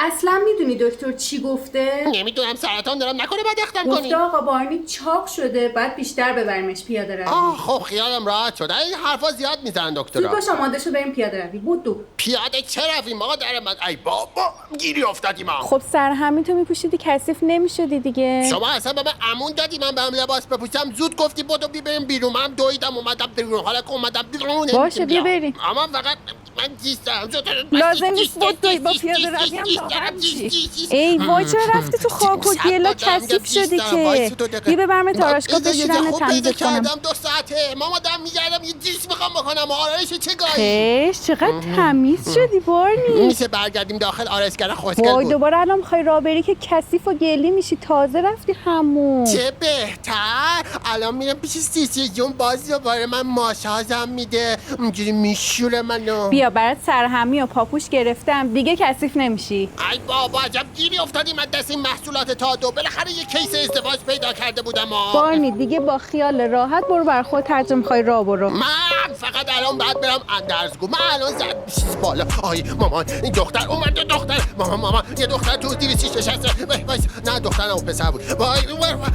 اصلا میدونی دکتر چی گفته؟ نمیدونم، سرطان دارم، نکنه بعد اختم کنی. گفته آقا بارنی چاق شده، بعد بیشتر ببریمش پیاده روی. خب خیالم راحت شد. این حرفا زیاد میزنن زود دکترا. باش آماده شو بریم پیاده روی. بودو. پیاده چه رویم مادر من؟ ای بابا گیری افتادیم ما. خب سرهمی تو میپوشیدی کثیف نمیشدی دیگه. شما اصلا به من امون دادی من برم لباس بپوشم؟ زود گفتی بدو بریم بیرون. من دویدم اومدم بیرون، حالا که اومدم بیرون باشه بیا بریم. اما فقط من گیستم. لازم نیست بدوی، با پیاده روی هم لاغر میشی. ای وای چرا رفتی تو خاک و گلا کثیف شدی که؟ بیا ببرم آرایشگاه بشورن تمیزت کنم. کردم 2 ساعته ماما دارم میگردم یه جیس میخوام بکنم. آرایش چه گاهی؟ چقدر تمیز شدی بارنی. میشه برگردیم داخل آرایشگاه خوشگل وای بود. دوباره الان میخوای راه بری که کثیف و گلی میشی. تازه رفتی حموم. چه بهتر. الان میرم پیش سیسی جون، باز دوباره من ماساژم میده، اونجوری میشوره منو. بیا برات سرهمی و پاپوش گرفتم دیگه کثیف نمیشی. ای بابا عجب گیری افتادیم من دست این محصولات تادو. بالاخره یه کیس ازدواج پیدا کرده بودم. بارنی دیگه با خیال راحت برو بر خودت هر جا میخوای راه برو. من فقط الان باید برم اندرزگو. من الان زد چیز بالا. آی مامان این دختر اومده. دختر مامان یه دختر تو زیر چیش نشسته. وایس نه دختر نه اون پسر بود. وای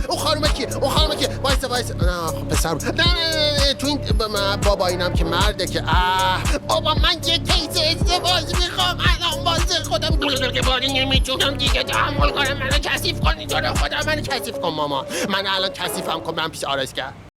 اون خانومه کیه؟ اون خانومه کیه؟ وایس نه پسر بود. نه تو این بابا اینم که مرده که بابا من یه کیس ازدواج میخوام الان واسه خودم. باری نمیتونم دیگه تحمل کنم. منو کثیف کنی تو رو خدا منو کثیف کن مامان. من الان کثیفم کن برم پیش آرایشگر.